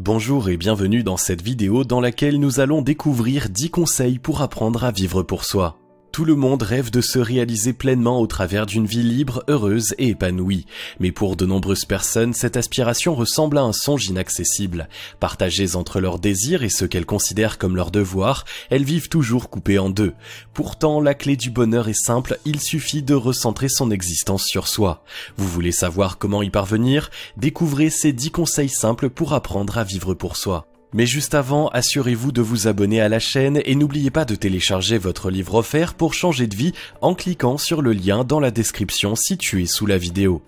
Bonjour et bienvenue dans cette vidéo dans laquelle nous allons découvrir 10 conseils pour apprendre à vivre pour soi. Tout le monde rêve de se réaliser pleinement au travers d'une vie libre, heureuse et épanouie. Mais pour de nombreuses personnes, cette aspiration ressemble à un songe inaccessible. Partagées entre leurs désirs et ce qu'elles considèrent comme leur devoir, elles vivent toujours coupées en deux. Pourtant, la clé du bonheur est simple, il suffit de recentrer son existence sur soi. Vous voulez savoir comment y parvenir? Découvrez ces 10 conseils simples pour apprendre à vivre pour soi. Mais juste avant, assurez-vous de vous abonner à la chaîne et n'oubliez pas de télécharger votre livre offert pour changer de vie en cliquant sur le lien dans la description située sous la vidéo.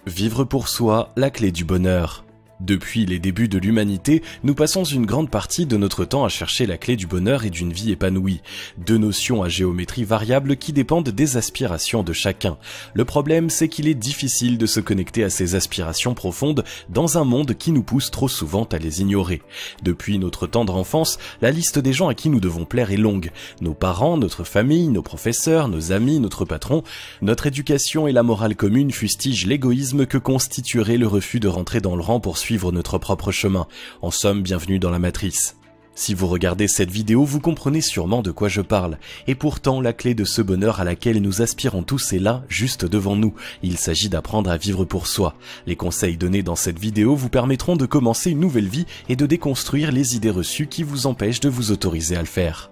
Vivre pour soi, la clé du bonheur. Depuis les débuts de l'humanité, nous passons une grande partie de notre temps à chercher la clé du bonheur et d'une vie épanouie. Deux notions à géométrie variable qui dépendent des aspirations de chacun. Le problème, c'est qu'il est difficile de se connecter à ces aspirations profondes dans un monde qui nous pousse trop souvent à les ignorer. Depuis notre tendre enfance, la liste des gens à qui nous devons plaire est longue. Nos parents, notre famille, nos professeurs, nos amis, notre patron, notre éducation et la morale commune fustigent l'égoïsme que constituerait le refus de rentrer dans le rang pour suivre notre propre chemin. En somme, bienvenue dans la matrice. Si vous regardez cette vidéo, vous comprenez sûrement de quoi je parle. Et pourtant, la clé de ce bonheur à laquelle nous aspirons tous est là, juste devant nous. Il s'agit d'apprendre à vivre pour soi. Les conseils donnés dans cette vidéo vous permettront de commencer une nouvelle vie et de déconstruire les idées reçues qui vous empêchent de vous autoriser à le faire.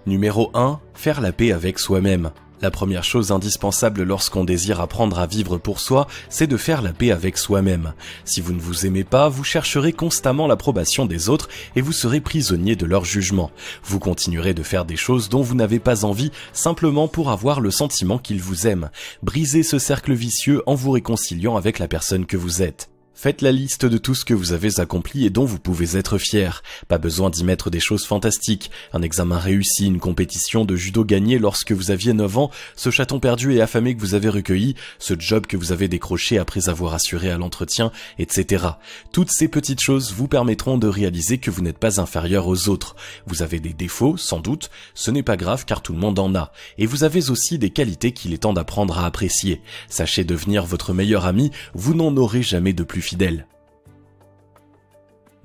Numéro 1. Faire la paix avec soi-même. La première chose indispensable lorsqu'on désire apprendre à vivre pour soi, c'est de faire la paix avec soi-même. Si vous ne vous aimez pas, vous chercherez constamment l'approbation des autres et vous serez prisonnier de leur jugement. Vous continuerez de faire des choses dont vous n'avez pas envie, simplement pour avoir le sentiment qu'ils vous aiment. Brisez ce cercle vicieux en vous réconciliant avec la personne que vous êtes. Faites la liste de tout ce que vous avez accompli et dont vous pouvez être fier. Pas besoin d'y mettre des choses fantastiques. Un examen réussi, une compétition de judo gagnée lorsque vous aviez 9 ans, ce chaton perdu et affamé que vous avez recueilli, ce job que vous avez décroché après avoir assuré à l'entretien, etc. Toutes ces petites choses vous permettront de réaliser que vous n'êtes pas inférieur aux autres. Vous avez des défauts, sans doute, ce n'est pas grave car tout le monde en a. Et vous avez aussi des qualités qu'il est temps d'apprendre à apprécier. Sachez devenir votre meilleur ami, vous n'en aurez jamais de plus fidèle.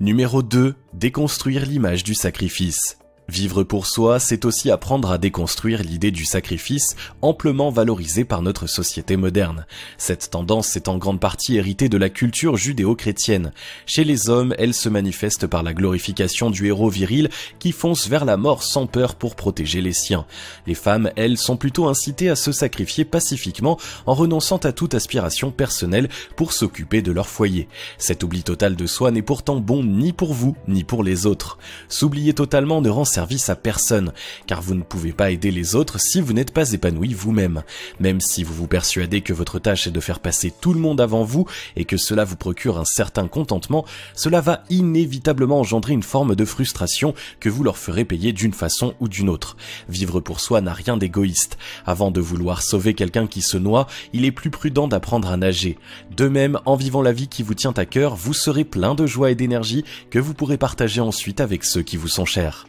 Numéro 2. Déconstruire l'image du sacrifice. Vivre pour soi, c'est aussi apprendre à déconstruire l'idée du sacrifice, amplement valorisée par notre société moderne. Cette tendance est en grande partie héritée de la culture judéo-chrétienne. Chez les hommes, elle se manifeste par la glorification du héros viril qui fonce vers la mort sans peur pour protéger les siens. Les femmes, elles, sont plutôt incitées à se sacrifier pacifiquement en renonçant à toute aspiration personnelle pour s'occuper de leur foyer. Cet oubli total de soi n'est pourtant bon ni pour vous, ni pour les autres. S'oublier totalement ne rend service à personne, car vous ne pouvez pas aider les autres si vous n'êtes pas épanoui vous-même. Même si vous vous persuadez que votre tâche est de faire passer tout le monde avant vous et que cela vous procure un certain contentement, cela va inévitablement engendrer une forme de frustration que vous leur ferez payer d'une façon ou d'une autre. Vivre pour soi n'a rien d'égoïste. Avant de vouloir sauver quelqu'un qui se noie, il est plus prudent d'apprendre à nager. De même, en vivant la vie qui vous tient à cœur, vous serez plein de joie et d'énergie que vous pourrez partager ensuite avec ceux qui vous sont chers.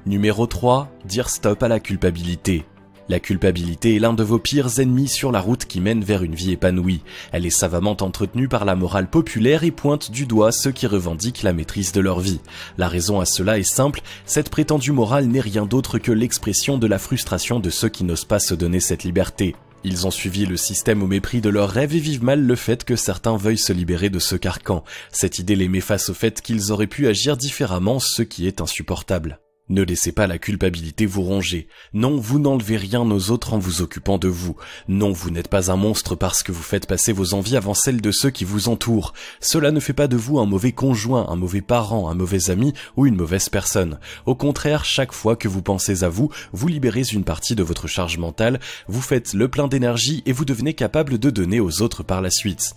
Numéro 3. Dire stop à la culpabilité. La culpabilité est l'un de vos pires ennemis sur la route qui mène vers une vie épanouie. Elle est savamment entretenue par la morale populaire et pointe du doigt ceux qui revendiquent la maîtrise de leur vie. La raison à cela est simple, cette prétendue morale n'est rien d'autre que l'expression de la frustration de ceux qui n'osent pas se donner cette liberté. Ils ont suivi le système au mépris de leurs rêves et vivent mal le fait que certains veuillent se libérer de ce carcan. Cette idée les met face au fait qu'ils auraient pu agir différemment, ce qui est insupportable. Ne laissez pas la culpabilité vous ronger. Non, vous n'enlevez rien aux autres en vous occupant de vous. Non, vous n'êtes pas un monstre parce que vous faites passer vos envies avant celles de ceux qui vous entourent. Cela ne fait pas de vous un mauvais conjoint, un mauvais parent, un mauvais ami ou une mauvaise personne. Au contraire, chaque fois que vous pensez à vous, vous libérez une partie de votre charge mentale, vous faites le plein d'énergie et vous devenez capable de donner aux autres par la suite.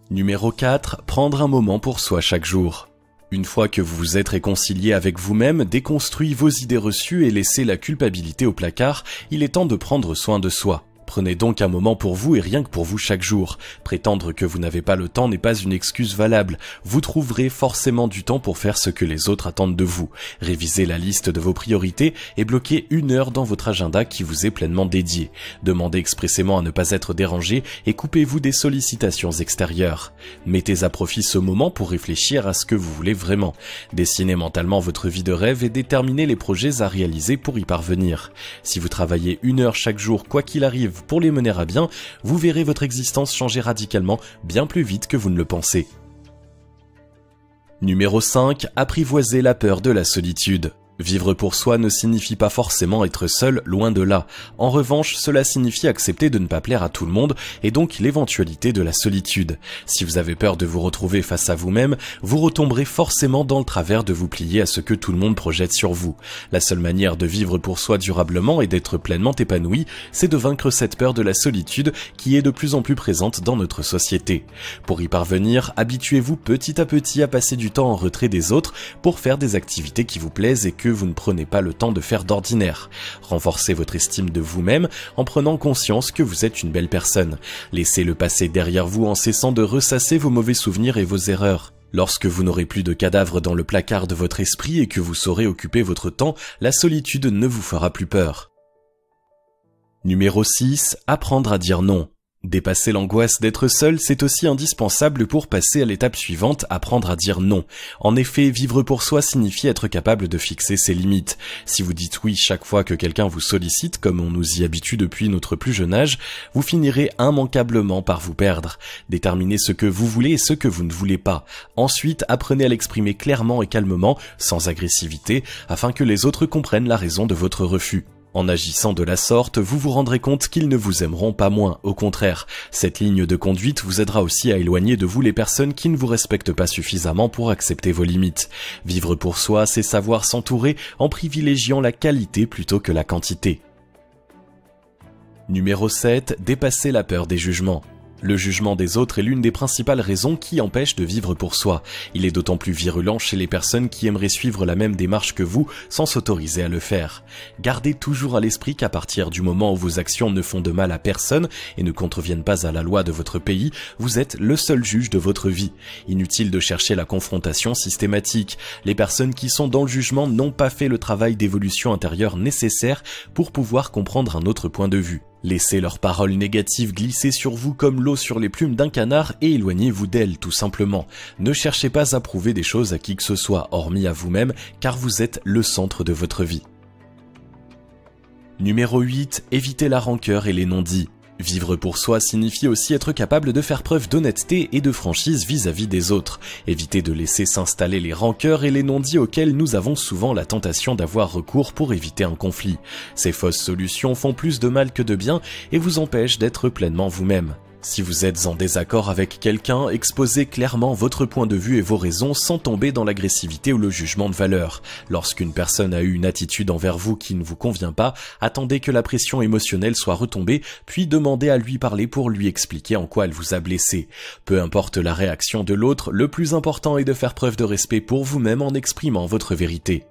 Numéro 4. Prendre un moment pour soi chaque jour. Une fois que vous vous êtes réconcilié avec vous-même, déconstruit vos idées reçues et laissez la culpabilité au placard, il est temps de prendre soin de soi. Prenez donc un moment pour vous et rien que pour vous chaque jour. Prétendre que vous n'avez pas le temps n'est pas une excuse valable. Vous trouverez forcément du temps pour faire ce que les autres attendent de vous. Révisez la liste de vos priorités et bloquez 1 heure dans votre agenda qui vous est pleinement dédié. Demandez expressément à ne pas être dérangé et coupez-vous des sollicitations extérieures. Mettez à profit ce moment pour réfléchir à ce que vous voulez vraiment. Dessinez mentalement votre vie de rêve et déterminez les projets à réaliser pour y parvenir. Si vous travaillez 1 heure chaque jour, quoi qu'il arrive, pour les mener à bien, vous verrez votre existence changer radicalement, bien plus vite que vous ne le pensez. Numéro 5. Apprivoisez la peur de la solitude. Vivre pour soi ne signifie pas forcément être seul, loin de là. En revanche, cela signifie accepter de ne pas plaire à tout le monde et donc l'éventualité de la solitude. Si vous avez peur de vous retrouver face à vous-même, vous retomberez forcément dans le travers de vous plier à ce que tout le monde projette sur vous. La seule manière de vivre pour soi durablement et d'être pleinement épanoui, c'est de vaincre cette peur de la solitude qui est de plus en plus présente dans notre société. Pour y parvenir, habituez-vous petit à petit à passer du temps en retrait des autres pour faire des activités qui vous plaisent et que vous ne prenez pas le temps de faire d'ordinaire. Renforcez votre estime de vous-même en prenant conscience que vous êtes une belle personne. Laissez le passé derrière vous en cessant de ressasser vos mauvais souvenirs et vos erreurs. Lorsque vous n'aurez plus de cadavres dans le placard de votre esprit et que vous saurez occuper votre temps, la solitude ne vous fera plus peur. Numéro 6. Apprendre à dire non. Dépasser l'angoisse d'être seul, c'est aussi indispensable pour passer à l'étape suivante, apprendre à dire non. En effet, vivre pour soi signifie être capable de fixer ses limites. Si vous dites oui chaque fois que quelqu'un vous sollicite, comme on nous y habitue depuis notre plus jeune âge, vous finirez immanquablement par vous perdre. Déterminez ce que vous voulez et ce que vous ne voulez pas. Ensuite, apprenez à l'exprimer clairement et calmement, sans agressivité, afin que les autres comprennent la raison de votre refus. En agissant de la sorte, vous vous rendrez compte qu'ils ne vous aimeront pas moins, au contraire. Cette ligne de conduite vous aidera aussi à éloigner de vous les personnes qui ne vous respectent pas suffisamment pour accepter vos limites. Vivre pour soi, c'est savoir s'entourer en privilégiant la qualité plutôt que la quantité. Numéro 7. Dépasser la peur des jugements. Le jugement des autres est l'une des principales raisons qui empêchent de vivre pour soi. Il est d'autant plus virulent chez les personnes qui aimeraient suivre la même démarche que vous sans s'autoriser à le faire. Gardez toujours à l'esprit qu'à partir du moment où vos actions ne font de mal à personne et ne contreviennent pas à la loi de votre pays, vous êtes le seul juge de votre vie. Inutile de chercher la confrontation systématique. Les personnes qui sont dans le jugement n'ont pas fait le travail d'évolution intérieure nécessaire pour pouvoir comprendre un autre point de vue. Laissez leurs paroles négatives glisser sur vous comme l'eau sur les plumes d'un canard et éloignez-vous d'elles tout simplement. Ne cherchez pas à prouver des choses à qui que ce soit, hormis à vous-même, car vous êtes le centre de votre vie. Numéro 8. Évitez la rancœur et les non-dits. Vivre pour soi signifie aussi être capable de faire preuve d'honnêteté et de franchise vis-à-vis des autres. Évitez de laisser s'installer les rancœurs et les non-dits auxquels nous avons souvent la tentation d'avoir recours pour éviter un conflit. Ces fausses solutions font plus de mal que de bien et vous empêchent d'être pleinement vous-même. Si vous êtes en désaccord avec quelqu'un, exposez clairement votre point de vue et vos raisons sans tomber dans l'agressivité ou le jugement de valeur. Lorsqu'une personne a eu une attitude envers vous qui ne vous convient pas, attendez que la pression émotionnelle soit retombée, puis demandez à lui parler pour lui expliquer en quoi elle vous a blessé. Peu importe la réaction de l'autre, le plus important est de faire preuve de respect pour vous-même en exprimant votre vérité.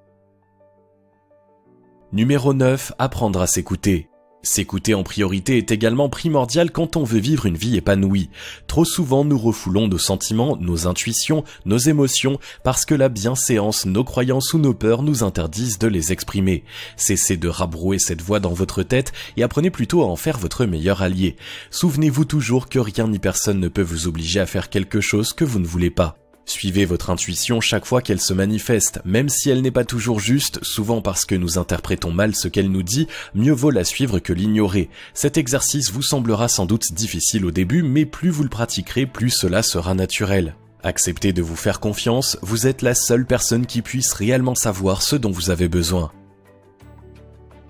Numéro 9. Apprendre à s'écouter. S'écouter en priorité est également primordial quand on veut vivre une vie épanouie. Trop souvent, nous refoulons nos sentiments, nos intuitions, nos émotions, parce que la bienséance, nos croyances ou nos peurs nous interdisent de les exprimer. Cessez de rabrouer cette voix dans votre tête et apprenez plutôt à en faire votre meilleur allié. Souvenez-vous toujours que rien ni personne ne peut vous obliger à faire quelque chose que vous ne voulez pas. Suivez votre intuition chaque fois qu'elle se manifeste, même si elle n'est pas toujours juste, souvent parce que nous interprétons mal ce qu'elle nous dit, mieux vaut la suivre que l'ignorer. Cet exercice vous semblera sans doute difficile au début, mais plus vous le pratiquerez, plus cela sera naturel. Acceptez de vous faire confiance, vous êtes la seule personne qui puisse réellement savoir ce dont vous avez besoin.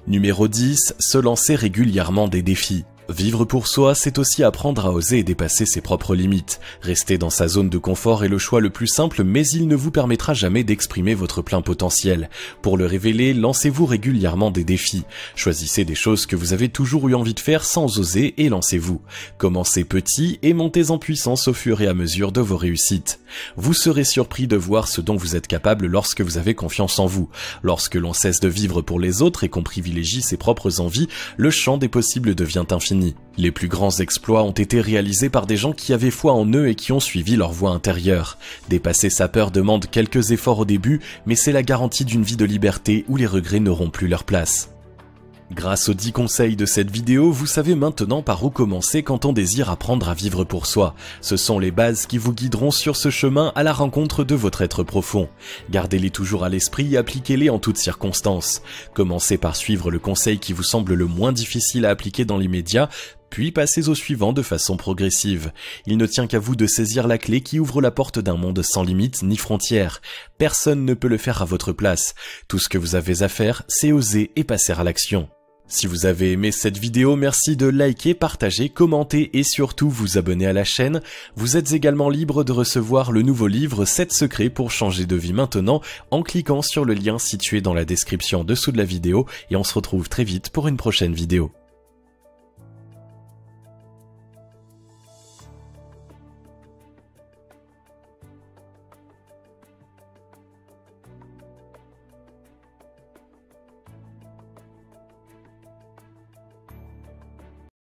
Numéro 10. Se lancer régulièrement des défis. Vivre pour soi, c'est aussi apprendre à oser et dépasser ses propres limites. Rester dans sa zone de confort est le choix le plus simple, mais il ne vous permettra jamais d'exprimer votre plein potentiel. Pour le révéler, lancez-vous régulièrement des défis. Choisissez des choses que vous avez toujours eu envie de faire sans oser et lancez-vous. Commencez petit et montez en puissance au fur et à mesure de vos réussites. Vous serez surpris de voir ce dont vous êtes capable lorsque vous avez confiance en vous. Lorsque l'on cesse de vivre pour les autres et qu'on privilégie ses propres envies, le champ des possibles devient infini l'infini. Les plus grands exploits ont été réalisés par des gens qui avaient foi en eux et qui ont suivi leur voie intérieure. Dépasser sa peur demande quelques efforts au début, mais c'est la garantie d'une vie de liberté où les regrets n'auront plus leur place. Grâce aux 10 conseils de cette vidéo, vous savez maintenant par où commencer quand on désire apprendre à vivre pour soi. Ce sont les bases qui vous guideront sur ce chemin à la rencontre de votre être profond. Gardez-les toujours à l'esprit et appliquez-les en toutes circonstances. Commencez par suivre le conseil qui vous semble le moins difficile à appliquer dans l'immédiat, puis passez au suivant de façon progressive. Il ne tient qu'à vous de saisir la clé qui ouvre la porte d'un monde sans limites ni frontières. Personne ne peut le faire à votre place. Tout ce que vous avez à faire, c'est oser et passer à l'action. Si vous avez aimé cette vidéo, merci de liker, partager, commenter et surtout vous abonner à la chaîne. Vous êtes également libre de recevoir le nouveau livre 7 secrets pour changer de vie maintenant en cliquant sur le lien situé dans la description en dessous de la vidéo et on se retrouve très vite pour une prochaine vidéo.